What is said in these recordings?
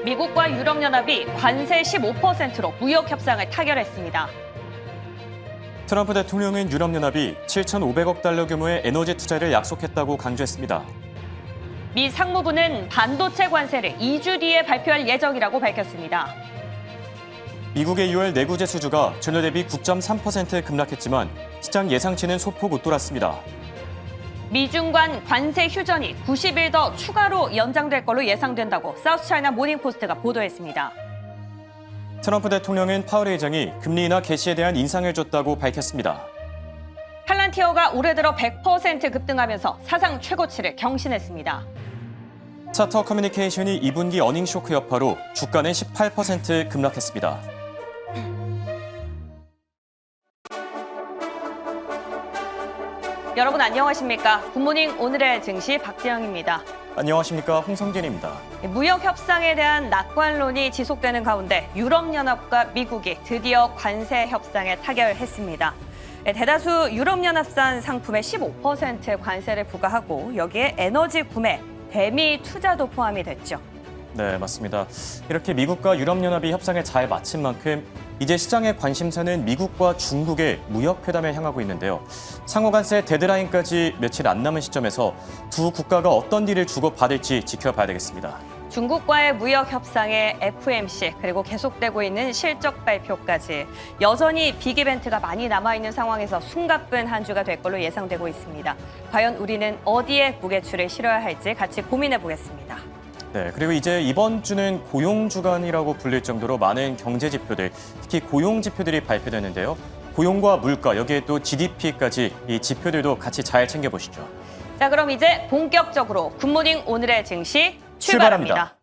미국과 유럽연합이 관세 15%로 무역 협상을 타결했습니다. 트럼프 대통령은 유럽연합이 7,500억 달러 규모의 에너지 투자를 약속했다고 강조했습니다. 미 상무부는 반도체 관세를 2주 뒤에 발표할 예정이라고 밝혔습니다. 미국의 6월 내구재 수주가 전년 대비 9.3% 급락했지만 시장 예상치는 소폭 웃돌았습니다. 미중 간 관세 휴전이 90일 더 추가로 연장될 걸로 예상된다고 사우스차이나 모닝포스트가 보도했습니다. 트럼프 대통령은 파월 의장이 금리 인하 개시에 대한 인상을 줬다고 밝혔습니다. 팔란티어가 올해 들어 100% 급등하면서 사상 최고치를 경신했습니다. 차터 커뮤니케이션이 2분기 어닝 쇼크 여파로 주가는 18% 급락했습니다. 여러분 안녕하십니까? 굿모닝 오늘의 증시 박지영입니다. 안녕하십니까? 홍성진입니다. 무역 협상에 대한 낙관론이 지속되는 가운데 유럽연합과 미국이 드디어 관세 협상에 타결했습니다. 대다수 유럽연합산 상품에 15% 관세를 부과하고 여기에 에너지 구매, 대미 투자도 포함이 됐죠. 네, 맞습니다. 이렇게 미국과 유럽연합이 협상을 잘 마친 만큼 이제 시장의 관심사는 미국과 중국의 무역회담에 향하고 있는데요. 상호간세 데드라인까지 며칠 안 남은 시점에서 두 국가가 어떤 딜을 주고받을지 지켜봐야 되겠습니다. 중국과의 무역 협상에 FMC 그리고 계속되고 있는 실적 발표까지 여전히 빅 이벤트가 많이 남아있는 상황에서 숨가쁜 한 주가 될 걸로 예상되고 있습니다. 과연 우리는 어디에 무게추를 실어야 할지 같이 고민해 보겠습니다. 네, 그리고 이제 이번 주는 고용 주간이라고 불릴 정도로 많은 경제 지표들, 특히 고용 지표들이 발표되는데요. 고용과 물가, 여기에 또 GDP까지 이 지표들도 같이 잘 챙겨보시죠. 자, 그럼 이제 본격적으로 굿모닝 오늘의 증시 출발합니다.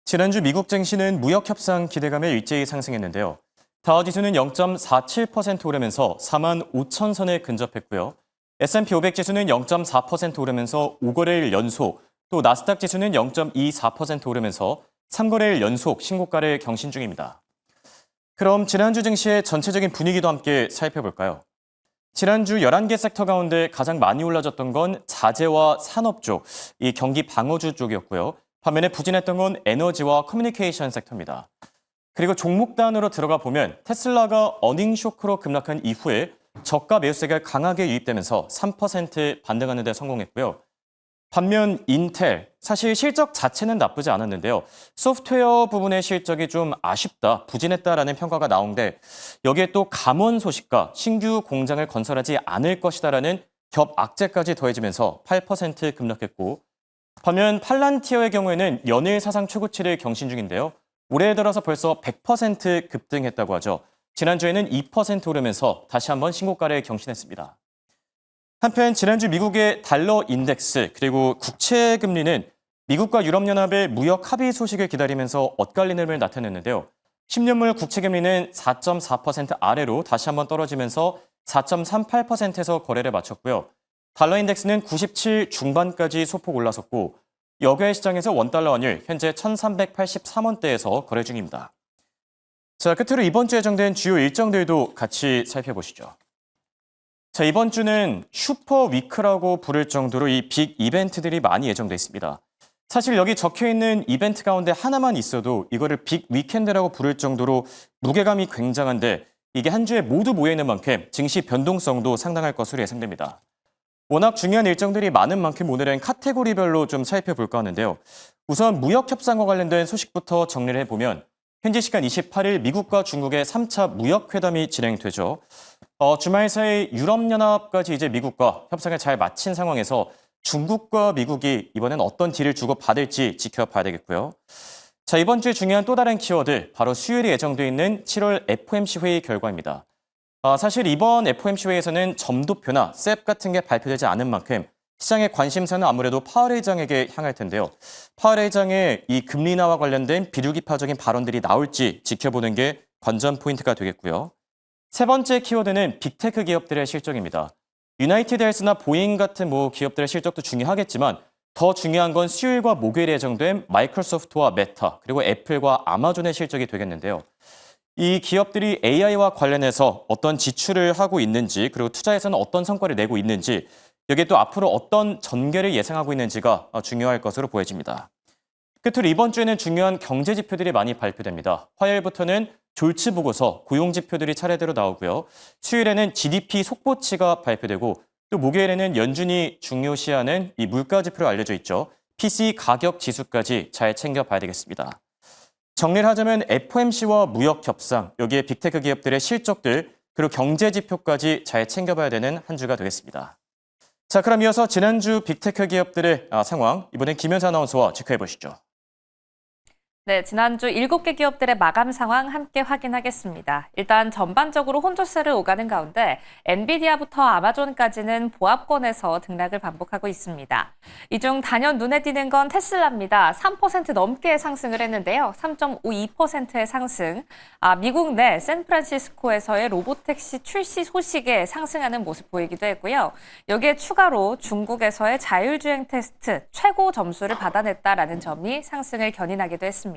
지난주 미국 증시는 무역 협상 기대감에 일제히 상승했는데요. 다우지수는 0.47% 오르면서 4만 5천 선에 근접했고요. S&P 500 지수는 0.4% 오르면서 5거래일 연속, 또 나스닥 지수는 0.24% 오르면서 3거래일 연속 신고가를 경신 중입니다. 그럼 지난주 증시의 전체적인 분위기도 함께 살펴볼까요? 지난주 11개 섹터 가운데 가장 많이 올라졌던 건 자재와 산업 쪽, 이 경기 방어주 쪽이었고요. 반면에 부진했던 건 에너지와 커뮤니케이션 섹터입니다. 그리고 종목단으로 들어가 보면 테슬라가 어닝 쇼크로 급락한 이후에 저가 매수세가 강하게 유입되면서 3% 반등하는 데 성공했고요. 반면 인텔, 사실 실적 자체는 나쁘지 않았는데요. 소프트웨어 부분의 실적이 좀 아쉽다, 부진했다라는 평가가 나온데 여기에 또 감원 소식과 신규 공장을 건설하지 않을 것이다라는 겹 악재까지 더해지면서 8% 급락했고 반면 팔란티어의 경우에는 연일 사상 최고치를 경신 중인데요. 올해 들어서 벌써 100% 급등했다고 하죠. 지난주에는 2% 오르면서 다시 한번 신고가를 경신했습니다. 한편 지난주 미국의 달러 인덱스 그리고 국채 금리는 미국과 유럽연합의 무역 합의 소식을 기다리면서 엇갈린 흐름을 나타냈는데요. 10년물 국채 금리는 4.4% 아래로 다시 한번 떨어지면서 4.38%에서 거래를 마쳤고요. 달러 인덱스는 97 중반까지 소폭 올라섰고 여객 시장에서 원달러 환율 현재 1,383원대에서 거래 중입니다. 자, 끝으로 이번 주에 예정된 주요 일정들도 같이 살펴보시죠. 자, 이번 주는 슈퍼 위크라고 부를 정도로 이 빅 이벤트들이 많이 예정돼 있습니다. 사실 여기 적혀있는 이벤트 가운데 하나만 있어도 이거를 빅 위켄드라고 부를 정도로 무게감이 굉장한데 이게 한 주에 모두 모여있는 만큼 증시 변동성도 상당할 것으로 예상됩니다. 워낙 중요한 일정들이 많은 만큼 오늘은 카테고리별로 좀 살펴볼까 하는데요. 우선 무역 협상과 관련된 소식부터 정리를 해보면 현지 시간 28일 미국과 중국의 3차 무역회담이 진행되죠. 주말 사이 유럽연합까지 이제 미국과 협상을 잘 마친 상황에서 중국과 미국이 이번엔 어떤 딜을 주고받을지 지켜봐야 되겠고요. 자, 이번 주에 중요한 또 다른 키워드, 바로 수요일에 예정돼 있는 7월 FOMC 회의 결과입니다. 사실 이번 FOMC 회의에서는 점도표나 셉 같은 게 발표되지 않은 만큼 시장의 관심사는 아무래도 파월 의장에게 향할 텐데요. 파월 의장의 이 금리 인하와 관련된 비둘기파적인 발언들이 나올지 지켜보는 게 관전 포인트가 되겠고요. 세 번째 키워드는 빅테크 기업들의 실적입니다. 유나이티드 헬스나 보잉 같은 기업들의 실적도 중요하겠지만 더 중요한 건 수요일과 목요일에 예정된 마이크로소프트와 메타, 그리고 애플과 아마존의 실적이 되겠는데요. 이 기업들이 AI와 관련해서 어떤 지출을 하고 있는지, 그리고 투자에서는 어떤 성과를 내고 있는지, 여기에 또 앞으로 어떤 전개를 예상하고 있는지가 중요할 것으로 보여집니다. 끝으로 이번 주에는 중요한 경제 지표들이 많이 발표됩니다. 화요일부터는 졸지 보고서, 고용 지표들이 차례대로 나오고요. 수요일에는 GDP 속보치가 발표되고 또 목요일에는 연준이 중요시하는 이 물가 지표로 알려져 있죠. PCE 가격 지수까지 잘 챙겨봐야 되겠습니다. 정리를 하자면 FOMC와 무역 협상, 여기에 빅테크 기업들의 실적들, 그리고 경제 지표까지 잘 챙겨봐야 되는 한 주가 되겠습니다. 자, 그럼 이어서 지난주 빅테크 기업들의 상황, 이번엔 김현사 아나운서와 체크해 보시죠. 네, 지난주 7개 기업들의 마감 상황 함께 확인하겠습니다. 일단 전반적으로 혼조세를 오가는 가운데 엔비디아부터 아마존까지는 보합권에서 등락을 반복하고 있습니다. 이 중 단연 눈에 띄는 건 테슬라입니다. 3% 넘게 상승을 했는데요. 3.52%의 상승. 미국 내 샌프란시스코에서의 로보택시 출시 소식에 상승하는 모습 보이기도 했고요. 여기에 추가로 중국에서의 자율주행 테스트 최고 점수를 받아냈다라는 점이 상승을 견인하기도 했습니다.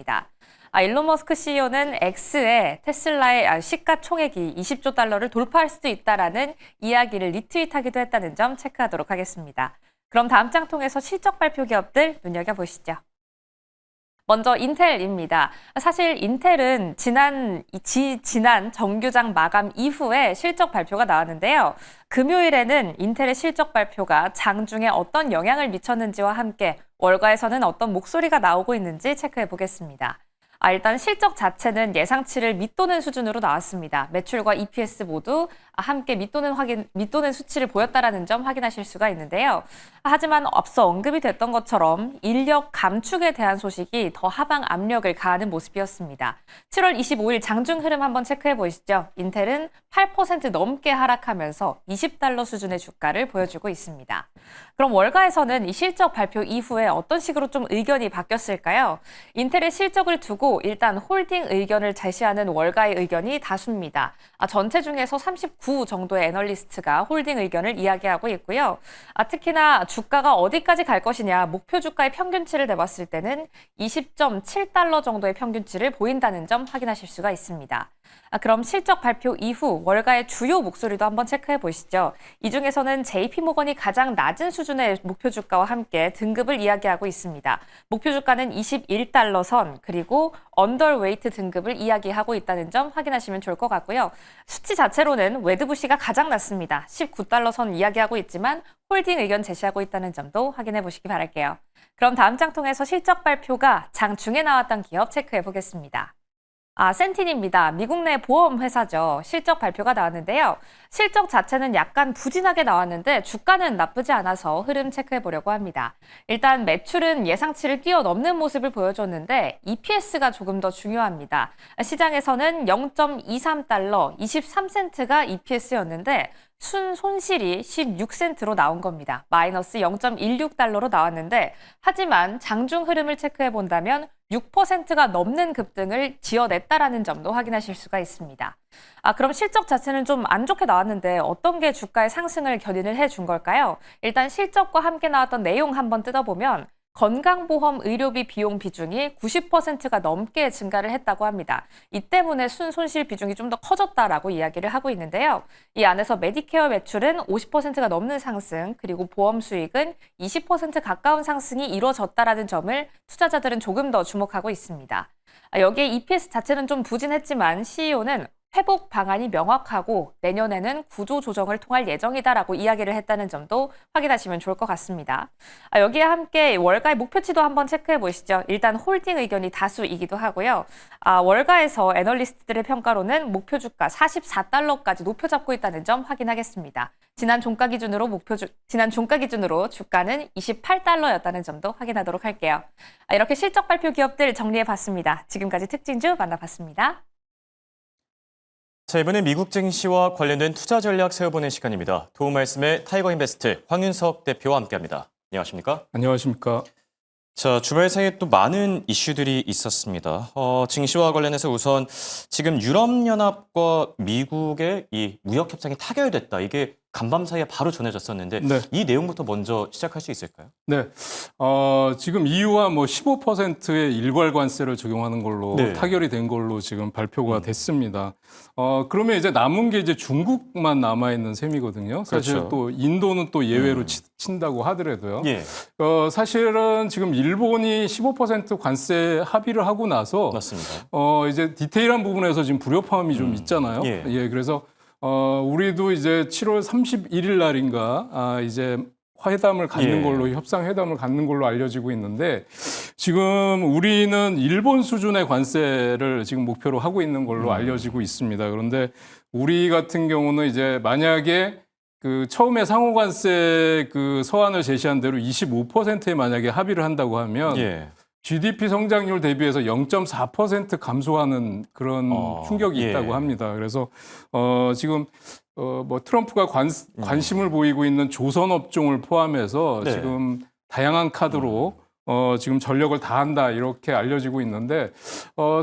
일론 머스크 CEO는 X에 테슬라의 시가총액이 20조 달러를 돌파할 수도 있다라는 이야기를 리트윗하기도 했다는 점 체크하도록 하겠습니다. 그럼 다음 장 통해서 실적 발표 기업들 눈여겨보시죠. 먼저 인텔입니다. 사실 인텔은 지난 정규장 마감 이후에 실적 발표가 나왔는데요. 금요일에는 인텔의 실적 발표가 장중에 어떤 영향을 미쳤는지와 함께 월가에서는 어떤 목소리가 나오고 있는지 체크해 보겠습니다. 일단 실적 자체는 예상치를 밑도는 수준으로 나왔습니다. 매출과 EPS 모두 함께 밑도는 수치를 보였다라는 점 확인하실 수가 있는데요. 하지만 앞서 언급이 됐던 것처럼 인력 감축에 대한 소식이 더 하방 압력을 가하는 모습이었습니다. 7월 25일 장중 흐름 한번 체크해 보시죠. 인텔은 8% 넘게 하락하면서 $20 수준의 주가를 보여주고 있습니다. 그럼 월가에서는 이 실적 발표 이후에 어떤 식으로 좀 의견이 바뀌었을까요? 인텔의 실적을 두고 일단 홀딩 의견을 제시하는 월가의 의견이 다수입니다. 전체 중에서 39 정도의 애널리스트가 홀딩 의견을 이야기하고 있고요. 특히나 주가가 어디까지 갈 것이냐, 목표 주가의 평균치를 내봤을 때는 $20.7 정도의 평균치를 보인다는 점 확인하실 수가 있습니다. 그럼 실적 발표 이후 월가의 주요 목소리도 한번 체크해 보시죠. 이 중에서는 JP모건이 가장 낮은 수준의 목표 주가와 함께 등급을 이야기하고 있습니다. 목표 주가는 $21 선, 그리고 언더웨이트 등급을 이야기하고 있다는 점 확인하시면 좋을 것 같고요. 수치 자체로는 웨드부시가 가장 낮습니다. $19 선 이야기하고 있지만 홀딩 의견 제시하고 있다는 점도 확인해 보시기 바랄게요. 그럼 다음 장 통해서 실적 발표가 장 중에 나왔던 기업 체크해 보겠습니다. 센틴입니다. 미국 내 보험 회사죠. 실적 발표가 나왔는데요. 실적 자체는 약간 부진하게 나왔는데 주가는 나쁘지 않아서 흐름 체크해 보려고 합니다. 일단 매출은 예상치를 뛰어넘는 모습을 보여줬는데 EPS가 조금 더 중요합니다. 시장에서는 0.23달러, 23센트가 EPS였는데 순손실이 16센트로 나온 겁니다. 마이너스 0.16달러로 나왔는데 하지만 장중 흐름을 체크해 본다면 6%가 넘는 급등을 지어냈다라는 점도 확인하실 수가 있습니다. 그럼 실적 자체는 좀 안 좋게 나왔는데 어떤 게 주가의 상승을 견인을 해준 걸까요? 일단 실적과 함께 나왔던 내용 한번 뜯어보면 건강보험 의료비 비용 비중이 90%가 넘게 증가를 했다고 합니다. 이 때문에 순손실 비중이 좀 더 커졌다라고 이야기를 하고 있는데요. 이 안에서 메디케어 매출은 50%가 넘는 상승, 그리고 보험 수익은 20% 가까운 상승이 이루어졌다라는 점을 투자자들은 조금 더 주목하고 있습니다. 여기에 EPS 자체는 좀 부진했지만 CEO는 회복 방안이 명확하고 내년에는 구조 조정을 통할 예정이다라고 이야기를 했다는 점도 확인하시면 좋을 것 같습니다. 여기에 함께 월가의 목표치도 한번 체크해 보시죠. 일단 홀딩 의견이 다수이기도 하고요. 월가에서 애널리스트들의 평가로는 목표 주가 44달러까지 높여 잡고 있다는 점 확인하겠습니다. 지난 종가 기준으로 주가는 28달러였다는 점도 확인하도록 할게요. 이렇게 실적 발표 기업들 정리해 봤습니다. 지금까지 특징주 만나봤습니다. 자, 이번엔 미국 증시와 관련된 투자 전략 세워보는 시간입니다. 도움 말씀에 타이거 인베스트 황윤석 대표와 함께합니다. 안녕하십니까? 안녕하십니까? 자, 주말 사이에 또 많은 이슈들이 있었습니다. 증시와 관련해서 우선 지금 유럽연합과 미국의 이 무역 협상이 타결됐다. 이게 간밤 사이에 바로 전해졌었는데 네. 이 내용부터 먼저 시작할 수 있을까요? 네. 지금 EU와 뭐 15%의 일괄 관세를 적용하는 걸로 네. 타결이 된 걸로 지금 발표가 됐습니다. 그러면 이제 남은 게 이제 중국만 남아 있는 셈이거든요. 사실 그렇죠. 또 인도는 또 예외로 친다고 하더라도요. 예, 사실은 지금 일본이 15% 관세 합의를 하고 나서 맞습니다. 이제 디테일한 부분에서 지금 불협화음이 좀 있잖아요. 예. 그래서 우리도 이제 7월 31일 날인가 이제 회담을 갖는 예. 걸로 협상 회담을 갖는 걸로 알려지고 있는데 지금 우리는 일본 수준의 관세를 지금 목표로 하고 있는 걸로 알려지고 있습니다. 그런데 우리 같은 경우는 이제 만약에 그 처음에 상호관세 그 서한을 제시한 대로 25%에 만약에 합의를 한다고 하면 예. GDP 성장률 대비해서 0.4% 감소하는 그런 충격이 예. 있다고 합니다. 그래서 지금 뭐 트럼프가 관심을 보이고 있는 조선 업종을 포함해서 네. 지금 다양한 카드로 지금 전력을 다한다 이렇게 알려지고 있는데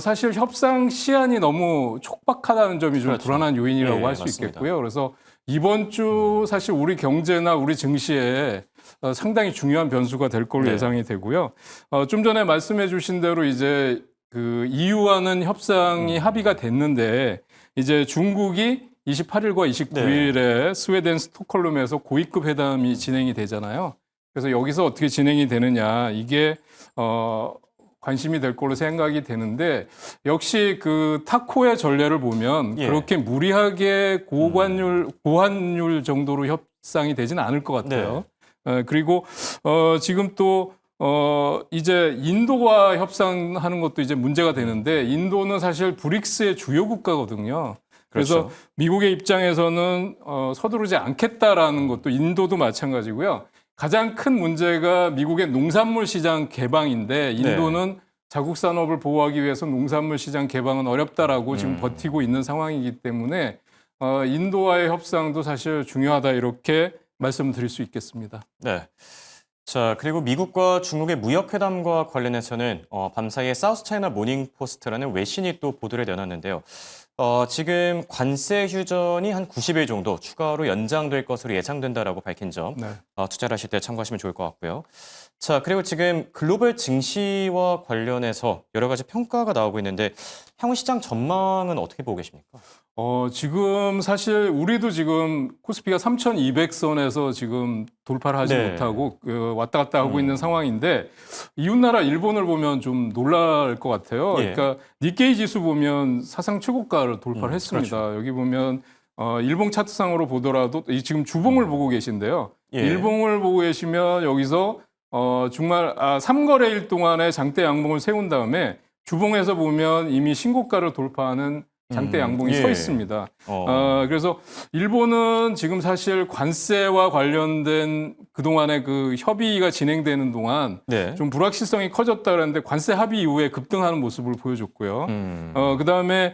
사실 협상 시한이 너무 촉박하다는 점이 좀 그렇죠. 불안한 요인이라고 예, 할 수 맞습니다. 있겠고요. 그래서 이번 주 사실 우리 경제나 우리 증시에 상당히 중요한 변수가 될 걸로 네. 예상이 되고요. 좀 전에 말씀해 주신 대로 이제 그 EU와는 협상이 합의가 됐는데 이제 중국이 28일과 29일에 스웨덴 스톡홀름에서 고위급 회담이 진행이 되잖아요. 그래서 여기서 어떻게 진행이 되느냐 이게 관심이 될 걸로 생각이 되는데 역시 그 타코의 전례를 보면 예. 그렇게 무리하게 고환율 정도로 협상이 되지는 않을 것 같아요. 그리고 지금 또 이제 인도와 협상하는 것도 이제 문제가 되는데 인도는 사실 브릭스의 주요 국가거든요. 그래서 그렇죠. 미국의 입장에서는 서두르지 않겠다라는 것도 인도도 마찬가지고요. 가장 큰 문제가 미국의 농산물 시장 개방인데 인도는 자국 산업을 보호하기 위해서 농산물 시장 개방은 어렵다라고 지금 버티고 있는 상황이기 때문에 인도와의 협상도 사실 중요하다 이렇게 말씀드릴 수 있겠습니다. 네. 자, 그리고 미국과 중국의 무역 회담과 관련해서는 밤사이에 사우스 차이나 모닝 포스트라는 외신이 또 보도를 내놨는데요. 지금 관세 휴전이 한 90일 정도 추가로 연장될 것으로 예상된다라고 밝힌 점 네. 투자를 하실 때 참고하시면 좋을 것 같고요. 자, 그리고 지금 글로벌 증시와 관련해서 여러 가지 평가가 나오고 있는데 향후 시장 전망은 어떻게 보고 계십니까? 지금 사실 우리도 지금 코스피가 3,200선에서 지금 돌파를 하지 네. 못하고 왔다 갔다 하고 있는 상황인데 이웃나라 일본을 보면 좀 놀랄 것 같아요. 예. 그러니까 니케이 지수 보면 사상 최고가를 돌파를 했습니다. 그렇죠. 여기 보면 일본 차트상으로 보더라도 지금 주봉을 보고 계신데요. 예. 일봉을 보고 계시면 여기서 정말 3거래일 동안에 장대 양봉을 세운 다음에 주봉에서 보면 이미 신고가를 돌파하는 장대 양봉이 예. 서 있습니다. 그래서 일본은 지금 사실 관세와 관련된 그동안의 그 협의가 진행되는 동안 네. 좀 불확실성이 커졌다 그랬는데 관세 합의 이후에 급등하는 모습을 보여줬고요. 그다음에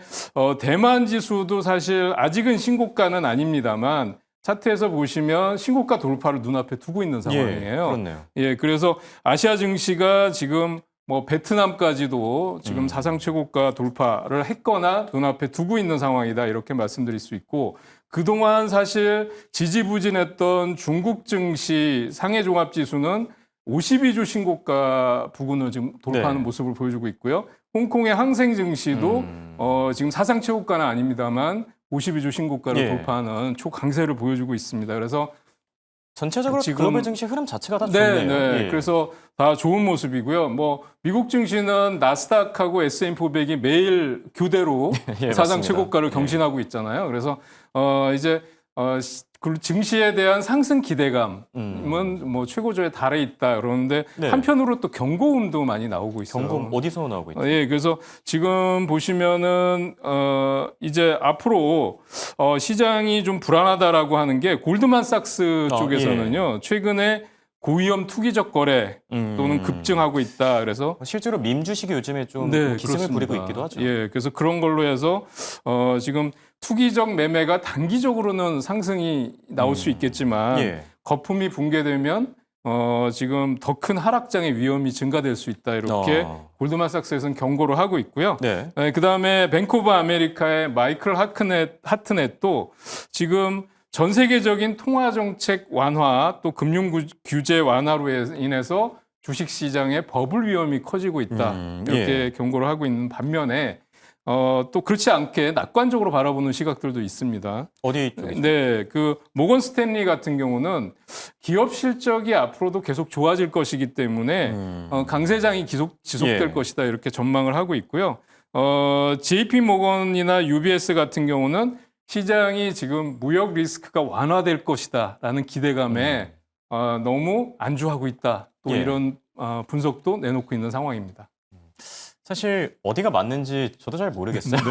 대만 지수도 사실 아직은 신고가는 아닙니다만 차트에서 보시면 신고가 돌파를 눈앞에 두고 있는 상황이에요. 그렇네요. 예, 그래서 아시아 증시가 지금 뭐 베트남까지도 지금 사상 최고가 돌파를 했거나 눈앞에 두고 있는 상황이다 이렇게 말씀드릴 수 있고 그동안 사실 지지부진했던 중국 증시 상해 종합 지수는 52주 신고가 부근을 지금 돌파하는 네. 모습을 보여주고 있고요. 홍콩의 항생 증시도 지금 사상 최고가는 아닙니다만 52주 신고가를 예. 돌파하는 초강세를 보여주고 있습니다. 그래서 전체적으로 지금- 글로벌 증시 흐름 자체가 다 네, 좋네요. 네. 예. 그래서 다 좋은 모습이고요. 뭐 미국 증시는 나스닥하고 S&P 500이 매일 교대로 예, 사상 맞습니다. 최고가를 예. 경신하고 있잖아요. 그래서 이제 그 증시에 대한 상승 기대감은 뭐 최고조에 달해 있다 그러는데 네. 한편으로 또 경고음도 많이 나오고 있어요. 경고 어디서 나오고 있죠? 예, 그래서 지금 보시면은 이제 앞으로 시장이 좀 불안하다라고 하는 게 골드만삭스 쪽에서는요. 최근에 고위험 투기적 거래 또는 급증하고 있다. 그래서 실제로 밈 주식이 요즘에 좀 네, 기승을 부리고 그렇습니다. 있기도 하죠. 예, 그래서 그런 걸로 해서 지금 투기적 매매가 단기적으로는 상승이 나올 수 있겠지만 예. 거품이 붕괴되면 지금 더 큰 하락장의 위험이 증가될 수 있다 이렇게 골드만삭스에서는 경고를 하고 있고요. 네. 그다음에 뱅크 오브 아메리카의 마이클 하트넷도 지금 전 세계적인 통화 정책 완화 또 금융 규제 완화로 인해서 주식 시장의 버블 위험이 커지고 있다. 이렇게 경고를 하고 있는 반면에 또 그렇지 않게 낙관적으로 바라보는 시각들도 있습니다. 어디 쪽이죠? 네, 그 모건 스탠리 같은 경우는 기업 실적이 앞으로도 계속 좋아질 것이기 때문에 강세장이 지속될 예. 것이다 이렇게 전망을 하고 있고요. JP 모건이나 UBS 같은 경우는 시장이 지금 무역 리스크가 완화될 것이다라는 기대감에 너무 안주하고 있다. 또 예. 이런 분석도 내놓고 있는 상황입니다. 사실 어디가 맞는지 저도 잘 모르겠어요.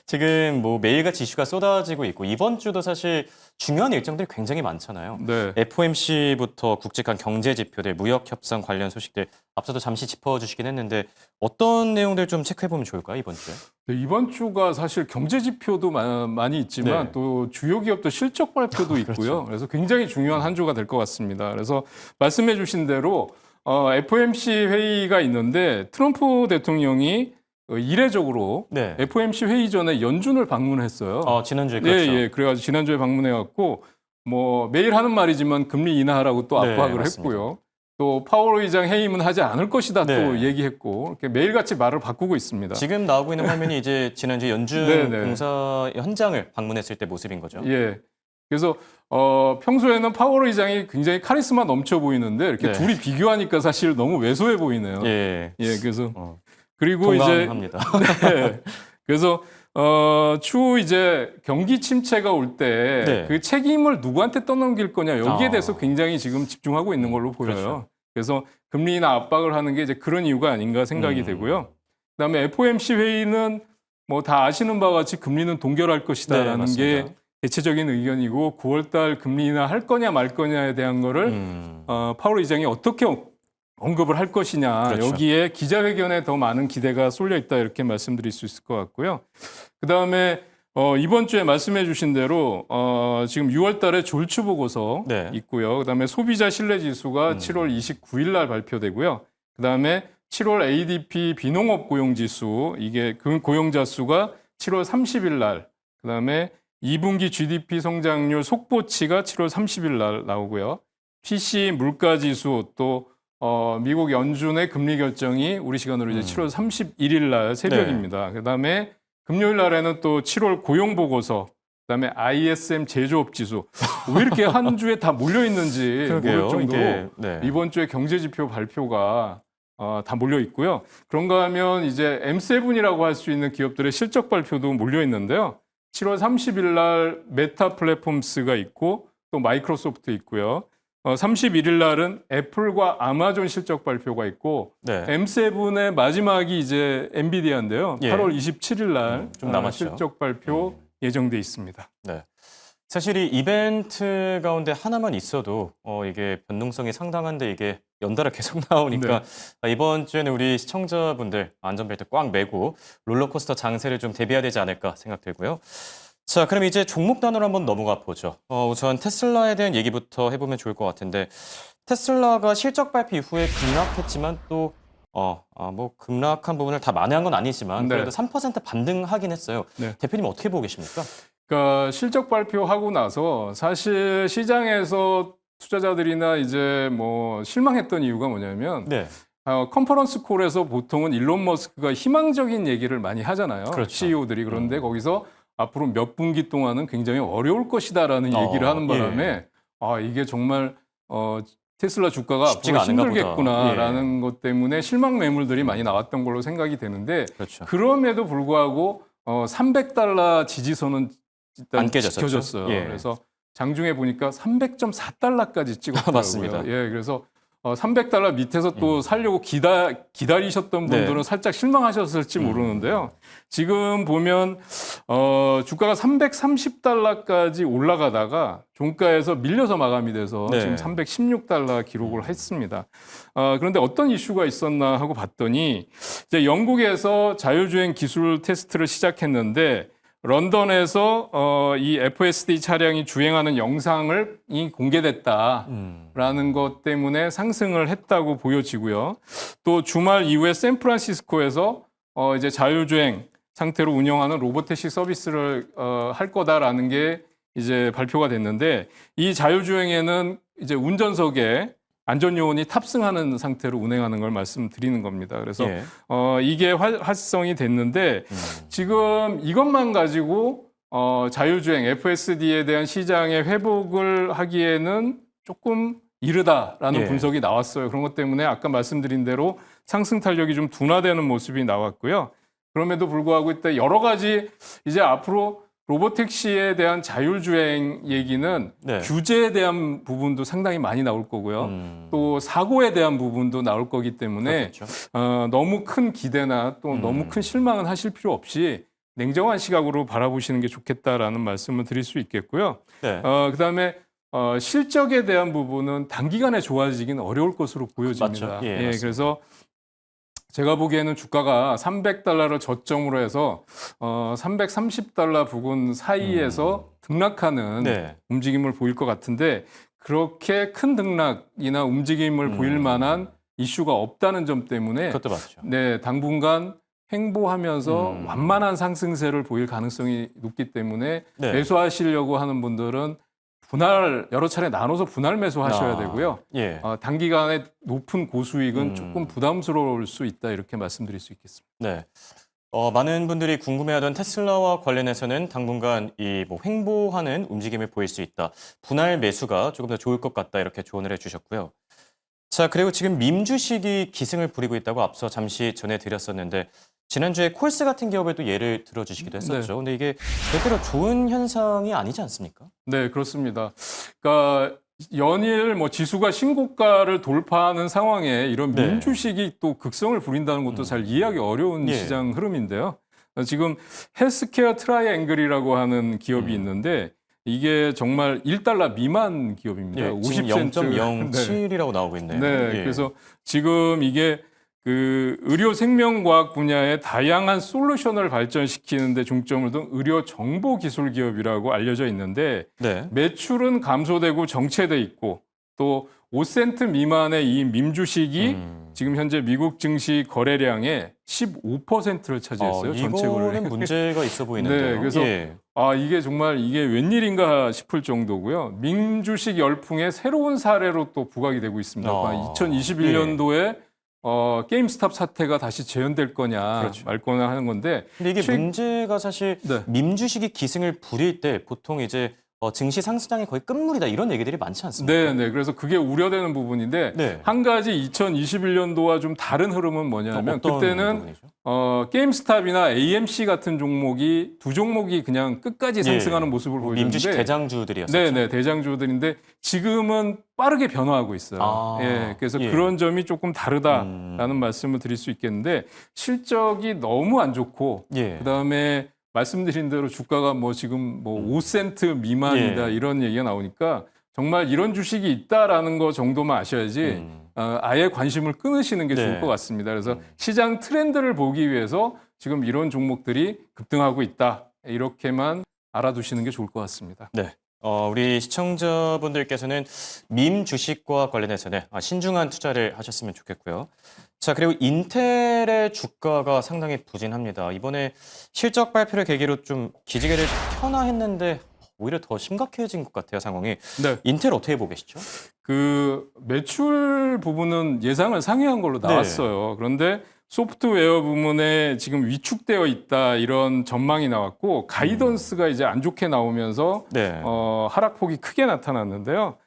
지금 뭐 매일같이 이슈가 쏟아지고 있고 이번 주도 사실 중요한 일정들이 굉장히 많잖아요. 네. FOMC부터 굵직한 경제 지표들, 무역 협상 관련 소식들 앞서도 잠시 짚어주시긴 했는데 어떤 내용들 좀 체크해보면 좋을까요, 이번 주에? 네, 이번 주가 사실 경제 지표도 많이 있지만 네. 또 주요 기업도 실적 발표도 있고요. 그래서 굉장히 중요한 한 주가 될 것 같습니다. 그래서 말씀해 주신 대로 FOMC 회의가 있는데 트럼프 대통령이 이례적으로 네. FOMC 회의 전에 연준을 방문했어요. 지난주에 네, 그렇죠. 예. 그래가지고 지난주에 방문해갖고 뭐 매일 하는 말이지만 금리 인하하라고 또 네, 압박을 맞습니다. 했고요. 또 파월 의장 해임은 하지 않을 것이다 네. 또 얘기했고 이렇게 매일같이 말을 바꾸고 있습니다. 지금 나오고 있는 화면이 이제 지난주 연준 네네. 공사 현장을 방문했을 때 모습인 거죠. 예. 그래서 평소에는 파월 의장이 굉장히 카리스마 넘쳐 보이는데 이렇게 네. 둘이 비교하니까 사실 너무 왜소해 보이네요. 예. 예, 그래서 어, 그리고 이제 동감합니다. 네. 그래서 추후 이제 경기 침체가 올 때 네. 그 책임을 누구한테 떠넘길 거냐 여기에 아. 대해서 굉장히 지금 집중하고 있는 걸로 보여요. 그렇죠. 그래서 금리 인하 압박을 하는 게 이제 그런 이유가 아닌가 생각이 되고요. 그다음에 FOMC 회의는 뭐 다 아시는 바와 같이 금리는 동결할 네, 것이다라는 맞습니다. 게 대체적인 의견이고 9월달 금리 인하 할 거냐 말 거냐에 대한 거를 파월 의장이 어떻게 언급을 할 것이냐 그렇죠. 여기에 기자회견에 더 많은 기대가 쏠려 있다 이렇게 말씀드릴 수 있을 것 같고요. 그다음에 이번 주에 말씀해 주신 대로 지금 6월 달에 졸츠 보고서 네. 있고요. 그다음에 소비자 신뢰 지수가 7월 29일 날 발표되고요. 그다음에 7월 ADP 비농업 고용 지수 이게 그 고용자 수가 7월 30일 날 그다음에 2분기 GDP 성장률 속보치가 7월 30일 날 나오고요. PC 물가 지수 또 미국 연준의 금리 결정이 우리 시간으로 이제 7월 31일 날 새벽입니다. 그다음에 금요일 날에는 또 7월 고용 보고서, 그다음에 ISM 제조업 지수. 왜 이렇게 한 주에 다 몰려 있는지 모를 정도로 네. 이번 주에 경제 지표 발표가 다 몰려 있고요. 그런가 하면 이제 M7이라고 할 수 있는 기업들의 실적 발표도 몰려 있는데요. 7월 30일 날 메타 플랫폼스가 있고 또 마이크로소프트 있고요. 31일 날은 애플과 아마존 실적 발표가 있고 네. M7의 마지막이 이제 엔비디아인데요. 예. 8월 27일 날 좀 남았죠. 실적 발표 예정돼 있습니다. 네. 사실 이 이벤트 가운데 하나만 있어도 이게 변동성이 상당한데 이게 연달아 계속 나오니까 이번 주에는 우리 시청자분들 안전벨트 꽉 매고 롤러코스터 장세를 좀 대비해야 되지 않을까 생각 들고요. 자, 그럼 이제 종목 단어로 한번 넘어가 보죠. 우선 테슬라에 대한 얘기부터 해보면 좋을 것 같은데 테슬라가 실적 발표 이후에 급락했지만 또 뭐 급락한 부분을 다 만회한 건 아니지만 네. 그래도 3% 반등하긴 했어요. 네. 대표님 어떻게 보고 계십니까? 그러니까 실적 발표하고 나서 사실 시장에서 투자자들이나 이제 뭐 실망했던 이유가 뭐냐면 네. 컨퍼런스 콜에서 보통은 일론 머스크가 희망적인 얘기를 많이 하잖아요. 그렇죠. CEO들이. 그런데 거기서 앞으로 몇 분기 동안은 굉장히 어려울 것이다라는 얘기를 하는 바람에 이게 정말 테슬라 주가가 쉽지가 앞으로 않은가 보다. 힘들겠구나라는 것 때문에 실망 매물들이 많이 나왔던 걸로 생각이 되는데 그렇죠. 그럼에도 불구하고 $300 지지선은 일단 안 깨졌었죠. 지켜졌어요. 예. 그래서 장중에 보니까 300.4달러까지 찍었더라고요. 맞습니다. 예, 그래서 $300 밑에서 또 살려고 기다리셨던 네. 분들은 살짝 실망하셨을지 모르는데요. 지금 보면 주가가 $330까지 올라가다가 종가에서 밀려서 마감이 돼서 네. 지금 $316 기록을 했습니다. 그런데 어떤 이슈가 있었나 하고 봤더니 이제 영국에서 자율주행 기술 테스트를 시작했는데 런던에서 이 FSD 차량이 주행하는 영상을 공개됐다라는 것 때문에 상승을 했다고 보여지고요. 또 주말 이후에 샌프란시스코에서 이제 자율주행 상태로 운영하는 로보택시 서비스를 할 거다라는 게 이제 발표가 됐는데 이 자율주행에는 이제 운전석에 안전요원이 탑승하는 상태로 운행하는 걸 말씀드리는 겁니다. 그래서 예. 이게 활성이 됐는데 지금 이것만 가지고 자율주행 FSD에 대한 시장의 회복을 하기에는 조금 이르다라는 예. 분석이 나왔어요. 그런 것 때문에 아까 말씀드린 대로 상승 탄력이 좀 둔화되는 모습이 나왔고요. 그럼에도 불구하고 이때 여러 가지 이제 앞으로 로보택시에 대한 자율주행 얘기는 네. 규제에 대한 부분도 상당히 많이 나올 거고요. 또 사고에 대한 부분도 나올 거기 때문에 그렇겠죠. 너무 큰 기대나 또 너무 큰 실망은 하실 필요 없이 냉정한 시각으로 바라보시는 게 좋겠다라는 말씀을 드릴 수 있겠고요. 네. 그다음에 실적에 대한 부분은 단기간에 좋아지기는 어려울 것으로 보여집니다. 맞죠. 예, 맞습니다. 그래서 제가 보기에는 주가가 $300를 저점으로 해서 $330 부근 사이에서 등락하는 네. 움직임을 보일 것 같은데 그렇게 큰 등락이나 움직임을 보일 만한 이슈가 없다는 점 때문에 그것도 맞죠. 네, 당분간 횡보하면서 완만한 상승세를 보일 가능성이 높기 때문에 네. 매수하시려고 하는 분들은 여러 차례 나눠서 분할 매수하셔야 되고요. 예. 단기간에 높은 고수익은 조금 부담스러울 수 있다 이렇게 말씀드릴 수 있겠습니다. 네. 많은 분들이 궁금해하던 테슬라와 관련해서는 당분간 이 뭐 횡보하는 움직임을 보일 수 있다. 분할 매수가 조금 더 좋을 것 같다 이렇게 조언을 해주셨고요. 자, 그리고 지금 밈 주식이 기승을 부리고 있다고 앞서 잠시 전해드렸었는데 지난주에 콜스 같은 기업을 또 예를 들어주시기도 했었죠. 근데 이게 절대로 좋은 현상이 아니지 않습니까? 네, 그렇습니다. 그러니까 연일 지수가 신고가를 돌파하는 상황에 이런 네. 민주식이 또 극성을 부린다는 것도 잘 이해하기 어려운 예. 시장 흐름인데요. 지금 헬스케어 트라이앵글이라고 하는 기업이 있는데 이게 정말 $1 미만 기업입니다. 예, 지금 0.07이라고 나오고 있네요. 네, 예. 그래서 지금 이게 그 의료 생명과학 분야의 다양한 솔루션을 발전시키는 데 중점을 둔 의료 정보 기술 기업이라고 알려져 있는데 네. 매출은 감소되고 정체돼 있고 또 5센트 미만의 이 밈 주식이 지금 현재 미국 증시 거래량의 15%를 차지했어요. 전체 거래량. 이거는 문제가 있어 보이는데요. 네, 그래서 예. 이게 정말 이게 웬일인가 싶을 정도고요. 밈 주식 열풍의 새로운 사례로 또 부각이 되고 있습니다. 2021년도에 게임스탑 사태가 다시 재현될 거냐 그렇죠. 말 거냐 하는 건데 근데 이게 문제가 사실 네. 밈 주식이 기승을 부릴 때 보통 이제 증시 상승장이 거의 끝물이다 이런 얘기들이 많지 않습니까? 네. 그래서 그게 우려되는 부분인데 네. 한 가지 2021년도와 좀 다른 흐름은 뭐냐면 어떤 그때는 부분이죠? 게임스탑이나 AMC 같은 종목이 두 종목이 그냥 끝까지 상승하는 모습을 보여줬는데 민 주식 대장주들이었었죠. 네, 대장주들인데 지금은 빠르게 변화하고 있어요. 그래서 그런 점이 조금 다르다라는 말씀을 드릴 수 있겠는데 실적이 너무 안 좋고 그다음에 말씀드린 대로 주가가 지금 5센트 미만이다 이런 얘기가 나오니까 정말 이런 주식이 있다라는 거 정도만 아셔야지 아예 관심을 끊으시는 게 좋을 것 같습니다. 그래서 시장 트렌드를 보기 위해서 지금 이런 종목들이 급등하고 있다 이렇게만 알아두시는 게 좋을 것 같습니다. 네. 우리 시청자분들께서는 밈 주식과 관련해서는 신중한 투자를 하셨으면 좋겠고요. 자, 그리고 인텔의 주가가 상당히 부진합니다. 이번에 실적 발표를 계기로 좀 기지개를 펴나 했는데 오히려 더 심각해진 것 같아요, 상황이. 네. 인텔 어떻게 보고 계시죠? 그 매출 부분은 예상을 상회한 걸로 나왔어요. 그런데 소프트웨어 부문에 지금 위축되어 있다 이런 전망이 나왔고 가이던스가 이제 안 좋게 나오면서 하락폭이 크게 나타났는데요.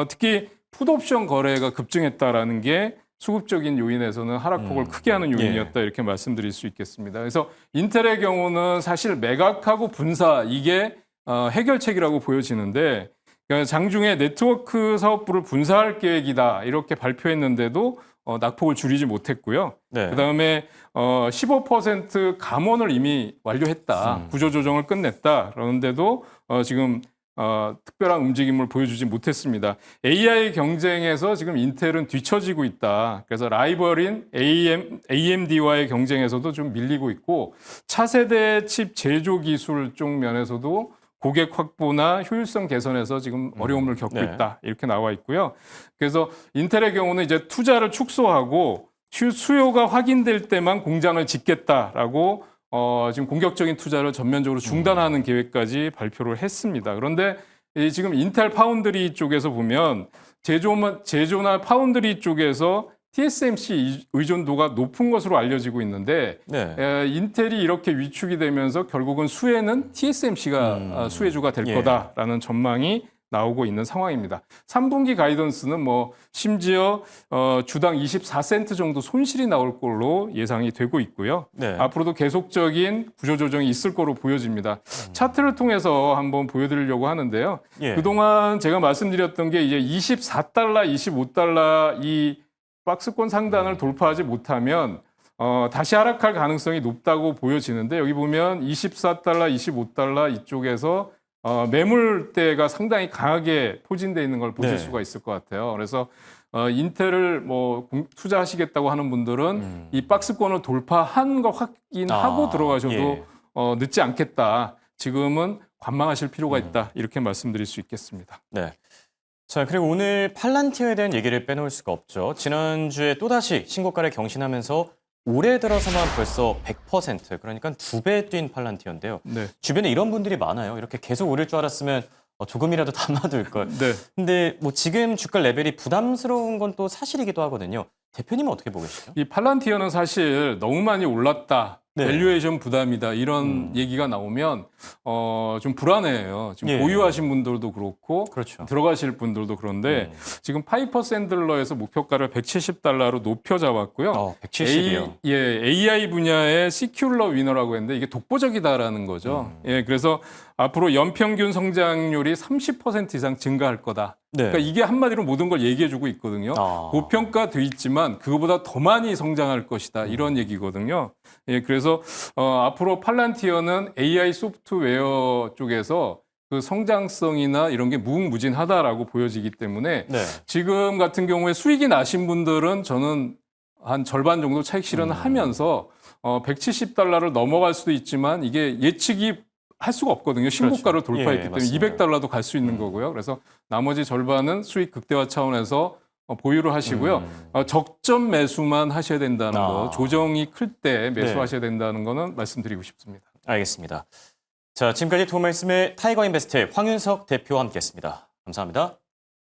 특히 풋옵션 거래가 급증했다라는 게 수급적인 요인에서는 하락폭을 크게 하는 요인이었다 이렇게 말씀드릴 수 있겠습니다. 그래서 인텔의 경우는 사실 매각하고 분사 이게 해결책이라고 보여지는데 장중에 네트워크 사업부를 분사할 계획이다 이렇게 발표했는데도 낙폭을 줄이지 못했고요. 그다음에 15% 감원을 이미 완료했다. 구조조정을 끝냈다. 그런데도 지금 특별한 움직임을 보여주지 못했습니다. AI 경쟁에서 지금 인텔은 뒤처지고 있다. 그래서 라이벌인 AMD와의 경쟁에서도 좀 밀리고 있고 차세대 칩 제조 기술 쪽 면에서도 고객 확보나 효율성 개선에서 지금 어려움을 겪고 있다. 이렇게 나와 있고요. 그래서 인텔의 경우는 이제 투자를 축소하고 수요가 확인될 때만 공장을 짓겠다라고 지금 공격적인 투자를 전면적으로 중단하는 계획까지 발표를 했습니다. 그런데 지금 인텔 파운드리 쪽에서 보면 제조나 파운드리 쪽에서 TSMC 의존도가 높은 것으로 알려지고 있는데 네. 인텔이 이렇게 위축이 되면서 결국은 수혜는 TSMC가 수혜주가 될 예. 거다라는 전망이 나오고 있는 상황입니다. 3분기 가이던스는 뭐 심지어 주당 24센트 정도 손실이 나올 걸로 예상이 되고 있고요. 네. 앞으로도 계속적인 구조조정이 있을 거로 보여집니다. 차트를 통해서 한번 보여드리려고 하는데요. 예. 그동안 제가 말씀드렸던 게 이제 24달러, 25달러 이 박스권 상단을 돌파하지 못하면 다시 하락할 가능성이 높다고 보여지는데 여기 보면 24달러, 25달러 이쪽에서 매물대가 상당히 강하게 포진되어 있는 걸 보실 네. 수가 있을 것 같아요. 그래서 인텔을 뭐 투자하시겠다고 하는 분들은 이 박스권을 돌파한 거 확인하고 들어가셔도 예. 늦지 않겠다. 지금은 관망하실 필요가 있다. 이렇게 말씀드릴 수 있겠습니다. 네. 자, 그리고 오늘 팔란티어에 대한 얘기를 빼놓을 수가 없죠. 지난주에 또다시 신고가를 경신하면서 올해 들어서만 벌써 100%, 그러니까 2배 뛴 팔란티어인데요. 네. 주변에 이런 분들이 많아요. 이렇게 계속 오를 줄 알았으면 조금이라도 담아둘 걸. 네. 근데 뭐 지금 주가 레벨이 부담스러운 건 또 사실이기도 하거든요. 대표님은 어떻게 보고 계시죠? 이 팔란티어는 사실 너무 많이 올랐다. 네. 밸류에이션 부담이다. 이런 얘기가 나오면 좀 불안해요. 지금 예. 보유하신 분들도 그렇고 그렇죠. 들어가실 분들도 그런데 지금 파이퍼 샌들러에서 목표가를 170달러로 높여 잡았고요. 170이요. AI 분야의 시큐러 위너라고 했는데 이게 독보적이다라는 거죠. 예, 그래서 앞으로 연평균 성장률이 30% 이상 증가할 거다. 네. 그러니까 이게 한마디로 모든 걸 얘기해주고 있거든요. 고평가돼 있지만 그거보다 더 많이 성장할 것이다. 이런 얘기거든요. 예, 그래서 앞으로 팔란티어는 AI 소프트웨어 쪽에서 그 성장성이나 이런 게 무궁무진하다라고 보여지기 때문에 네. 지금 같은 경우에 수익이 나신 분들은 저는 한 절반 정도 차익 실현을 하면서 170달러를 넘어갈 수도 있지만 이게 예측이 할 수가 없거든요. 신고가를 그렇죠. 돌파했기 예, 때문에 맞습니다. 200달러도 갈 수 있는 거고요. 그래서 나머지 절반은 수익 극대화 차원에서 보유를 하시고요. 적점 매수만 하셔야 된다는 거, 조정이 클 때 매수하셔야 된다는 거는 말씀드리고 싶습니다. 알겠습니다. 자, 지금까지 도움 말씀을 타이거인베스트 황윤석 대표와 함께했습니다. 감사합니다.